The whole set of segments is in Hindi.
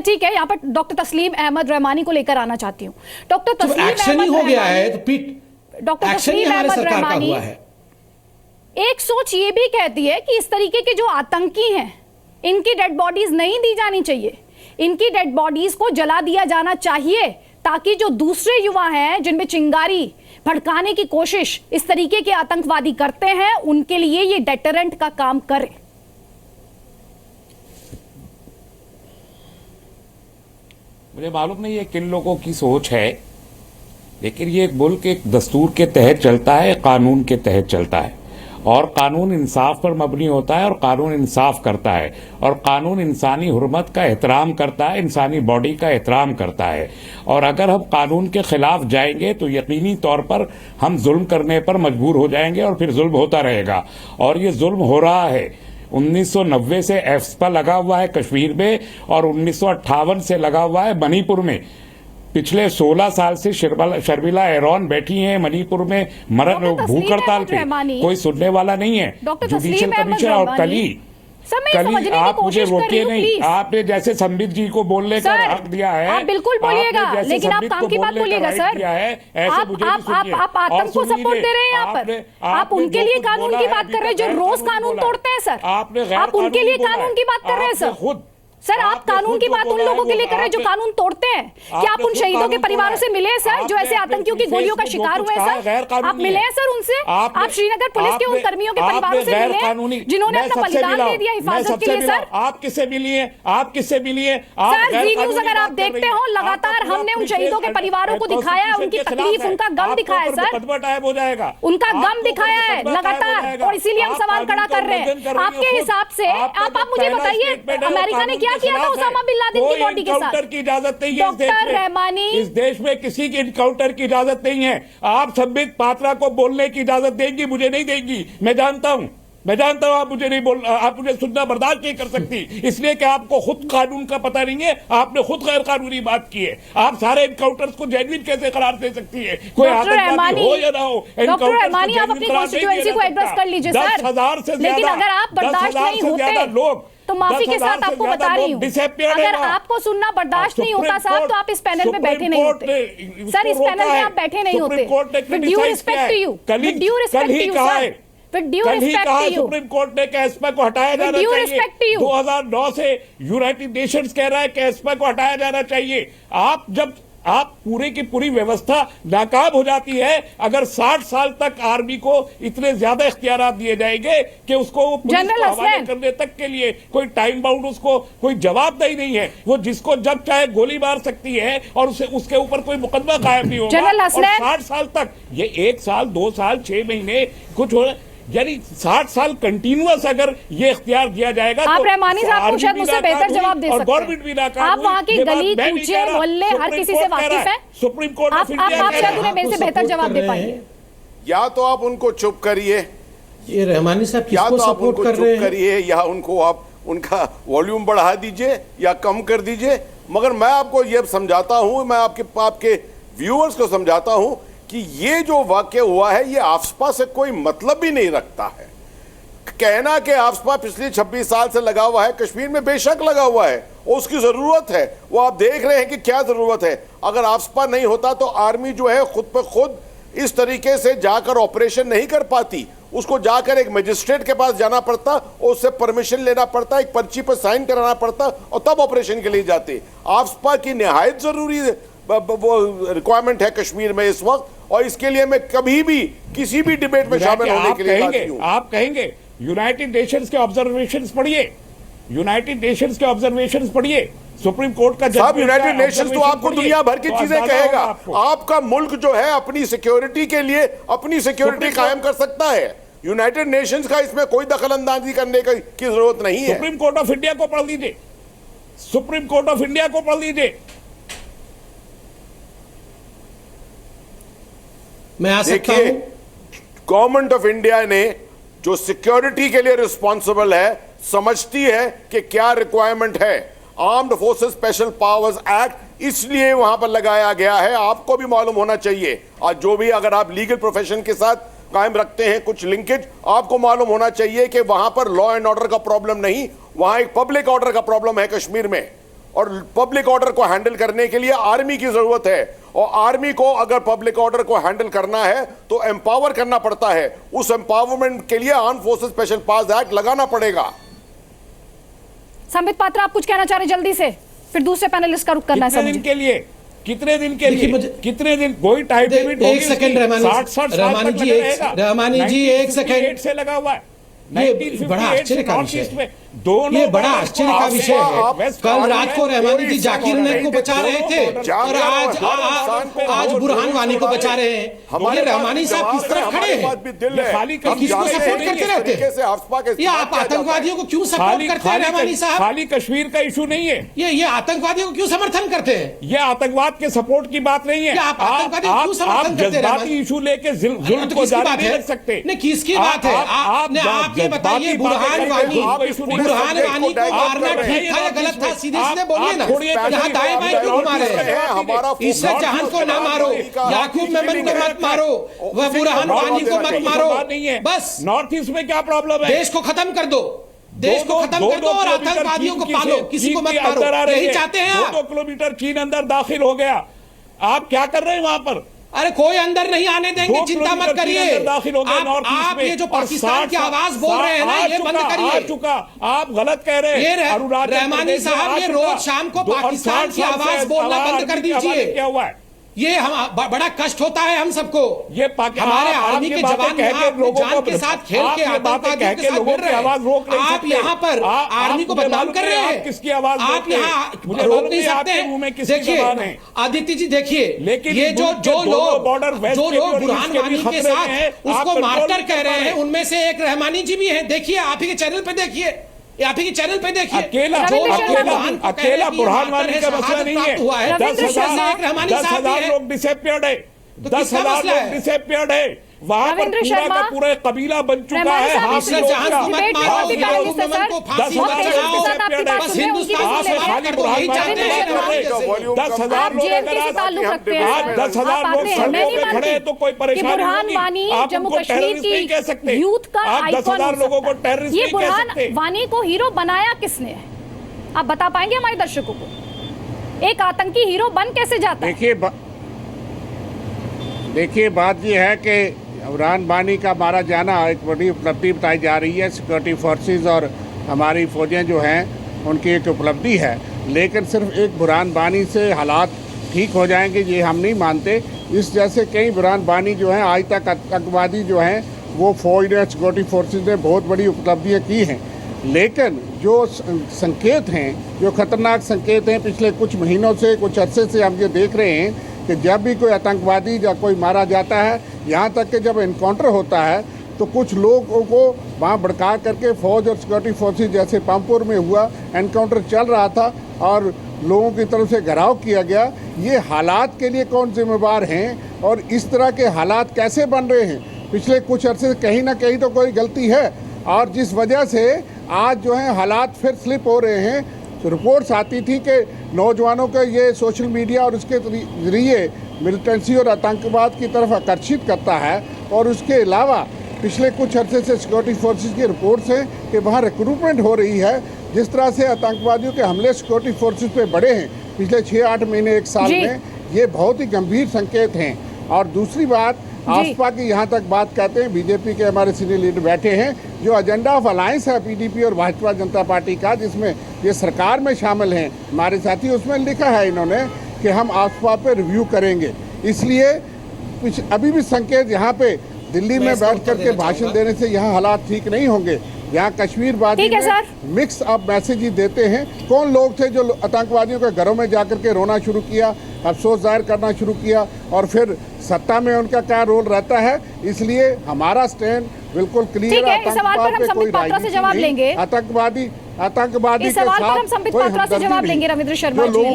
ठीक है, यहाँ पर डॉक्टर तस्लीम अहमद रहमानी को लेकर आना चाहती हूँ। डॉक्टर तस्लीम एक्शन ही हो गया है, तो डॉक्टर तस्लीम अहमद रहमानी, एक सोच ये भी कहती है कि इस तरीके के जो आतंकी हैं इनकी डेड बॉडीज नहीं दी जानी चाहिए, इनकी डेड बॉडीज को जला दिया जाना चाहिए, ताकि जो दूसरे युवा हैं जिनमें चिंगारी भड़काने की कोशिश इस तरीके के आतंकवादी करते हैं उनके लिए ये डेटरेंट का काम करे। मुझे मालूम नहीं है किन लोगों की सोच है, लेकिन ये एक मुल्क एक दस्तूर के तहत चलता है, कानून के तहत चलता है, और कानून इंसाफ पर मबनी होता है, और कानून इंसाफ करता है, और कानून इंसानी हुर्मत का एहतराम करता है, इंसानी बॉडी का एहतराम करता है। और अगर हम कानून के खिलाफ जाएंगे तो यकीनी तौर पर हम जुल्म करने पर मजबूर हो जाएंगे, और फिर जुल्म होता रहेगा। और ये जुल्म हो रहा है। 1990 से एफ्सपा लगा हुआ है कश्मीर में, और 1958 से लगा हुआ है मणिपुर में। पिछले 16 साल से शर्मिला एरॉन बैठी हैं मणिपुर में भूख हड़ताल पे, कोई सुनने वाला नहीं है। जुडिशियल कमीशन और कली आप मुझे रोकिए नहीं, आपने जैसे संबित जी को बोलने का हक दिया है, आप बिल्कुल बोलिएगा, लेकिन आप काम की बात बोलिएगा सर। आप आतंक को सपोर्ट दे रहे हैं यहाँ पर, आप उनके लिए कानून की बात कर रहे हैं जो रोज कानून तोड़ते हैं सर, आप उनके लिए कानून की बात कर रहे हैं सर। सर आप कानून की बात उन लोगों के लिए कर रहे हैं जो कानून तोड़ते हैं। क्या आप उन शहीदों के परिवारों से मिले सर जो ऐसे आतंकियों की गोलियों का शिकार हुए सर? आप मिले हैं सर उनसे? आप श्रीनगर पुलिस के उन कर्मियों के परिवारों से मिले हैं जिन्होंने अपना बलिदान दे दिया हिफाजत के लिए सर? आप किससे मिली है? आप किससे मिली है? सर जी न्यूज अगर आप देखते हो लगातार हमने उन शहीदों के परिवारों को दिखाया है, उनकी तकलीफ, उनका गम दिखाया है सर, हो जाएगा उनका गम दिखाया है लगातार, और इसीलिए हम सवाल खड़ा कर रहे हैं। आपके हिसाब से आप मुझे बताइए अमेरिका ने क्या किया था उसामा बिन लादेन की बॉडी के साथ? इनकाउंटर की इजाजत नहीं है डॉक्टर रहमानी, इस देश में किसी की इनकाउंटर की इजाजत नहीं है। आप संबित पात्रा को बोलने की इजाजत देंगी? मुझे नहीं देंगी, मैं जानता हूं आप मुझे नहीं बोल, आप मुझे सुनना बर्दाश्त नहीं कर सकती, इसलिए कि आपको खुद कानून का पता नहीं है, आपने खुद गैर कानूनी बात की है। आप सारे एनकाउंटर्स को जेन्युइन कैसे करार दे सकती है? कोई आतंकवादी हो या ना हो, डॉक्टर रहमानी आप अपनी कॉन्स्टिट्यूएंसी को एड्रेस कर लीजिए सर। 10,000 से लेकिन अगर आप बर्दाश्त नहीं होते लोग, तो माफी के साथ आपको बता रही हूँ, अगर आपको सुनना बर्दाश्त नहीं होता साहब तो आप इस पैनल में बैठे नहीं होते सर, इस पैनल में आप बैठे नहीं होते। With due respect to you, with due respect to you sir, with due respect to you, Supreme Court ने एस्पा को हटाया जाना चाहिए। 2009 से यूनाइटेड नेशंस कह रहा है कि एस्पा को हटाया जाना चाहिए। आप पूरे की पूरी व्यवस्था नाकाम हो जाती है अगर 60 साल तक आर्मी को इतने ज्यादा इख्तियारात दिए जाएंगे कि उसको पुलिस को हवाले करने तक के लिए कोई टाइम बाउंड, उसको कोई जवाबदेही नहीं है। वो जिसको जब चाहे गोली मार सकती है और उसके ऊपर कोई मुकदमा कायम नहीं होगा। और 60 साल तक, ये 1 साल 2 साल 6 महीने कुछ हो, यानी 60 साल कंटिन्यूअस अगर ये इख्तियार दिया जाएगा आप तो रहमानी साहब को शायद मुझसे बेहतर जवाब दे सकते हैं। आप वहाँ की गली कूचे मोहल्ले हर किसी से वाकिफ हैं। सुप्रीम कोर्ट ऑफ इंडिया आप शायद उन्हें मेरे से बेहतर जवाब दे पाएंगे। या तो आप उनको चुप करिए, ये रहमानी साहब किसको सपोर्ट कर रहे हैं, या उनको आप उनका वॉल्यूम बढ़ा दीजिए या कम कर दीजिए। मगर मैं आपको ये समझाता हूं, मैं आपके व्यूअर्स को समझाता हूं कि ये जो वाक्य हुआ है ये आफ्सपा से कोई मतलब भी नहीं रखता है। कहना कि आफ्सपा पिछले 26 साल से लगा हुआ है कश्मीर में, बेशक लगा हुआ है, उसकी जरूरत है, वो आप देख रहे हैं कि क्या जरूरत है। अगर आफ्सपा नहीं होता तो आर्मी जो है खुद पे खुद इस तरीके से जाकर ऑपरेशन नहीं कर पाती, उसको जाकर एक मजिस्ट्रेट के पास जाना पड़ता, उससे परमिशन लेना पड़ता, एक पर्ची पर साइन कराना पड़ता और तब ऑपरेशन के लिए जाते। आफ्सपा की निहायत जरूरी वो रिक्वायरमेंट है कश्मीर में इस वक्त, और इसके लिए मैं कभी भी किसी भी डिबेट में शामिल होने के लिए आप कहेंगे यूनाइटेड नेशंस के ऑब्जर्वेशंस पढ़िए, यूनाइटेड नेशंस के ऑब्जर्वेशंस पढ़िए, सुप्रीम कोर्ट का जज यूनाइटेड नेशंस तो आपको दुनिया भर की चीजें कहेगा। आपका मुल्क जो है अपनी सिक्योरिटी के लिए अपनी सिक्योरिटी कायम कर सकता है, यूनाइटेड नेशंस का इसमें कोई दखल अंदाजी करने की जरूरत नहीं है। सुप्रीम कोर्ट ऑफ इंडिया को पढ़ लीजिए, सुप्रीम कोर्ट ऑफ इंडिया को पढ़ लीजिए। देखिए, गवर्नमेंट ऑफ इंडिया ने जो सिक्योरिटी के लिए रिस्पॉन्सिबल है समझती है कि क्या रिक्वायरमेंट है। Armed forces special powers act इसलिए वहां पर लगाया गया है, आपको भी मालूम होना चाहिए। आज जो भी अगर आप लीगल प्रोफेशन के साथ कायम रखते हैं कुछ लिंकेज, आपको मालूम होना चाहिए कि वहां पर लॉ एंड ऑर्डर का प्रॉब्लम नहीं, वहां एक पब्लिक ऑर्डर का प्रॉब्लम है कश्मीर में। और पब्लिक ऑर्डर को हैंडल करने के लिए आर्मी की जरूरत है, और आर्मी को अगर पब्लिक ऑर्डर को हैंडल करना है तो एम्पावर करना पड़ता है। उस एम्पावरमेंट के लिए arm forces special powers act लगाना पड़ेगा। संबित पात्रा, आप कुछ कहना चाह रहे जल्दी से, फिर दूसरे पैनलिस्ट का रुख करना है। कितने दिन के लिए कितने दिन कोई टाइम लिमिट? एक सेकंड रहमानी जी एक सेकंड से लगा हुआ है। ये बड़ा आश्चर्य का विषय है, ये बड़ा आश्चर्य का विषय है। कल रात को रहमानी जी जाकिर नाइक को बचा रहे थे और आज बुरहान वानी को बचा रहे हैं। ये रहमानी साहब किस तरफ खड़े हैं? किसको सपोर्ट करते रहते हैं? ये आप आतंकवादियों को क्यों सपोर्ट करते हैं रहमानी साहब? खाली कश्मीर का इशू नहीं है ये आतंकवादियों को क्यों समर्थन करते हैं? ये आतंकवाद के सपोर्ट की बात नहीं है। आप जज्बाती इशू लेके जुल्म को जारी नहीं रख सकते। नहीं, किसकी बात है? आप ये बताइए, बुरहान वानी को मारना ठीक था या गलत था? सीधे सीधे बोलिए ना, यहाँ दाएं बाएं क्यों घुमा रहे हैं? इसरात जहां को ना मारो, याकूब मेमन को मत मारो, वह बुरहान वानी को मत मारो, बस। नॉर्थ ईस्ट में क्या प्रॉब्लम है? देश को खत्म कर दो, देश को खत्म कर दो और आतंकवादियों को पालो, किसी को मत मारो। यही चाहते हैं आप? 2 किलोमीटर चीन अंदर दाखिल हो गया, आप क्या कर रहे हैं वहां पर? अरे कोई अंदर नहीं आने देंगे, चिंता मत करिए। आप ये जो पाकिस्तान की आवाज बोल रहे हैं ना, ये बंद करिए। आ चुका, आप गलत कह रहे हैं। रहमानी साहब, ये रोज शाम को पाकिस्तान की आवाज बोलना बंद कर दीजिए। क्या हुआ है? ये बड़ा कष्ट होता है हम सबको। ये हमारे आर्मी के जवान जान के साथ खेल के आतंकवादियों के साथ मिल रहे हैं। आप यहाँ पर आर्मी को बदनाम कर रहे हैं। किसकी आवाज? आप यहाँ रोक नहीं सकते। देखिए आदित्य जी, देखिए, लेकिन ये जो लोग बुरहान वानी के साथ उसको मार्टर कह रहे हैं, उनमें से एक रहमानी जी भी हैं। देखिए, आप ही के चैनल पे देखिए, आप ही के चैनल पे देखिए। अकेला बुरहान वानी का मसला नहीं है। 10,000 लोग डिसअपियर्ड है, 10,000 लोग डिसअपियर्ड है। वहां पर पूरा का पूरा कबीला बन चुका है। तो कोई परेशानी जम्मू कश्मीर की यूथ का आइकॉन 10,000 लोगों को टेररिस्ट ये बुरहान वानी को हीरो बनाया किसने? आप बता पाएंगे हमारे दर्शकों को? एक आतंकी हीरो बन कैसे जाता है? देखिए बात यह है कि बुरहान वानी का मारा जाना एक बड़ी उपलब्धि बताई जा रही है। सिक्योरिटी फोर्सेस और हमारी फौजें जो हैं उनकी एक उपलब्धि है, लेकिन सिर्फ एक बुरहान वानी से हालात ठीक हो जाएंगे ये हम नहीं मानते। इस जैसे कई बुरहान वानी जो हैं आज तक आतंकवादी जो हैं वो फौज ने, सिक्योरिटी फोर्सेस ने बहुत बड़ी उपलब्धियाँ की हैं, लेकिन जो संकेत हैं, जो खतरनाक संकेत हैं पिछले कुछ महीनों से, कुछ अरसे से हम ये देख रहे हैं कि जब भी कोई आतंकवादी या कोई मारा जाता है, यहाँ तक कि जब इनकाउंटर होता है तो कुछ लोगों को वहाँ भड़का करके फौज और सिक्योरिटी फोर्सेस, जैसे पामपुर में हुआ एनकाउंटर चल रहा था और लोगों की तरफ से घेराव किया गया। ये हालात के लिए कौन जिम्मेवार हैं और इस तरह के हालात कैसे बन रहे हैं? पिछले कुछ अरसे से कहीं ना कहीं तो कोई गलती है, और जिस वजह से आज जो है हालात फिर स्लिप हो रहे हैं। तो रिपोर्ट्स आती थी कि नौजवानों को ये सोशल मीडिया और उसके जरिए मिलिटेंसी और आतंकवाद की तरफ आकर्षित करता है, और उसके अलावा पिछले कुछ अरसे से सिक्योरिटी फोर्सेस की रिपोर्ट्स हैं कि वहाँ रिक्रूटमेंट हो रही है। जिस तरह से आतंकवादियों के हमले सिक्योरिटी फोर्सेस पे बढ़े हैं पिछले 6-8 महीने, 1 साल में, ये बहुत ही गंभीर संकेत हैं। और दूसरी बात, आसपा की यहाँ तक बात कहते हैं, बीजेपी के हमारे सीनियर लीडर बैठे हैं, जो एजेंडा ऑफ अलायंस है पीडीपी और भाजपा जनता पार्टी का, जिसमें ये सरकार में शामिल हैं हमारे साथी, उसमें लिखा है इन्होंने कि हम आसपा पे रिव्यू करेंगे। इसलिए अभी भी संकेत यहाँ पे दिल्ली में बैठ करके भाषण देने से यहाँ हालात ठीक नहीं होंगे। यहाँ कश्मीर वादी में मिक्स अप मैसेज ही देते हैं। कौन लोग थे जो आतंकवादियों के घरों में जाकर के रोना शुरू किया, अफसोस जाहिर करना शुरू किया, और फिर सत्ता में उनका क्या रोल रहता है? इसलिए हमारा स्टैंड बिल्कुल क्लियर है। आतंकवाद पे कोई राजनीति नहीं। आतंकवादी इस सवाल पर हम संबित पात्रा से जवाब लेंगे। रविंद्र शर्मा जी लोगों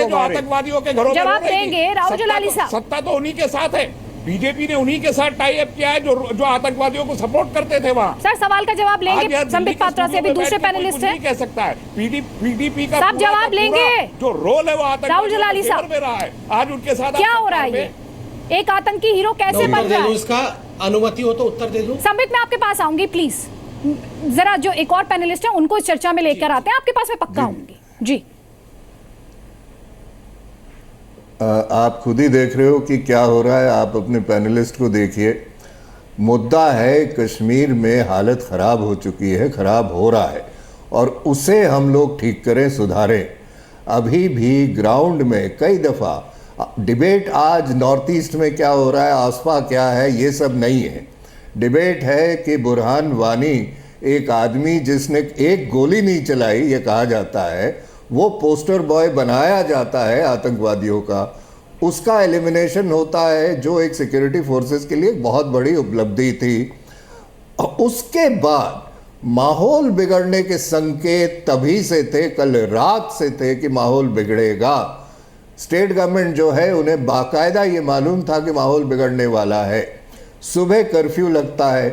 को आतंकवादियों के घरों में जवाब देंगे। राहुल जलाली साहब, सत्ता तो उन्हीं के साथ है, बीजेपी ने उन्हीं के साथ टाई अप किया है जो आतंकवादियों को सपोर्ट करते थे वहाँ। सर सवाल का जवाब लेंगे संबित पात्रा से, अभी दूसरे पैनलिस्ट हैं। कह सकता है पीडीपी का सब जवाब लेंगे। जो रोल है वो राहुल जलाली साहब में रहा है, आज उनके साथ क्या हो रहा है? एक आतंकी हीरो कैसे बन रहा है? इसका अनुमति हो तो उत्तर दे दूं। संबित, मैं आपके पास आऊंगी, प्लीज जरा जो एक और पैनलिस्ट है उनको इस चर्चा में लेकर आते हैं, आपके पास मैं पक्का आऊंगी जी। आप खुद ही देख रहे हो कि क्या हो रहा है। आप अपने पैनलिस्ट को देखिए। मुद्दा है कश्मीर में हालत ख़राब हो चुकी है, ख़राब हो रहा है, और उसे हम लोग ठीक करें, सुधारें। अभी भी ग्राउंड में कई दफ़ा डिबेट, आज नॉर्थ ईस्ट में क्या हो रहा है, आसपा क्या है, ये सब नहीं है। डिबेट है कि बुरहान वानी एक आदमी जिसने एक गोली नहीं चलाई, ये कहा जाता है, वो पोस्टर बॉय बनाया जाता है आतंकवादियों का, उसका एलिमिनेशन होता है, जो एक सिक्योरिटी फोर्सेस के लिए बहुत बड़ी उपलब्धि थी। उसके बाद माहौल बिगड़ने के संकेत तभी से थे, कल रात से थे कि माहौल बिगड़ेगा। स्टेट गवर्नमेंट जो है उन्हें बाकायदा ये मालूम था कि माहौल बिगड़ने वाला है। सुबह कर्फ्यू लगता है,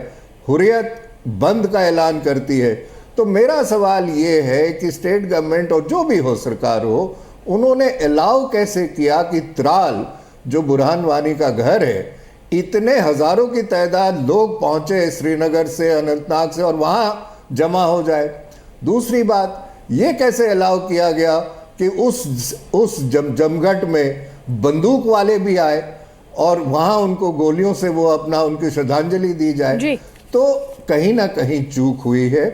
हुर्रियत बंद का ऐलान करती है। तो मेरा सवाल ये है कि स्टेट गवर्नमेंट और जो भी हो, सरकार हो, उन्होंने अलाउ कैसे किया कि त्राल, जो बुरहान वानी का घर है, इतने हजारों की तादाद लोग पहुंचे श्रीनगर से, अनंतनाग से, और वहां जमा हो जाए। दूसरी बात, ये कैसे अलाउ किया गया कि उस जमघट में बंदूक वाले भी आए और वहां उनको गोलियों से वो अपना उनकी श्रद्धांजलि दी जाए। तो कहीं ना कहीं चूक हुई है,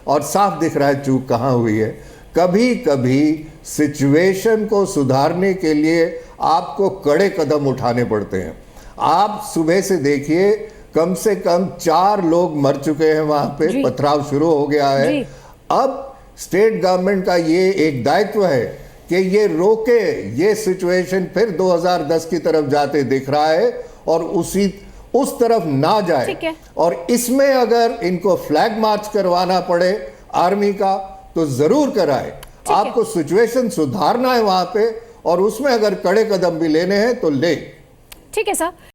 और साफ दिख रहा है चूक कहाँ हुई है। कभी कभी सिचुएशन को सुधारने के लिए आपको कड़े कदम उठाने पड़ते हैं। आप सुबह से देखिए, कम से कम 4 लोग मर चुके हैं वहां पे, पथराव शुरू हो गया है। अब स्टेट गवर्नमेंट का ये एक दायित्व है कि ये रोके, ये सिचुएशन फिर 2010 की तरफ जाते दिख रहा है, और उस तरफ ना जाए। और इसमें अगर इनको फ्लैग मार्च करवाना पड़े आर्मी का तो जरूर कराए। आपको सिचुएशन सुधारना है वहां पे, और उसमें अगर कड़े कदम भी लेने हैं तो ले। ठीक है सर।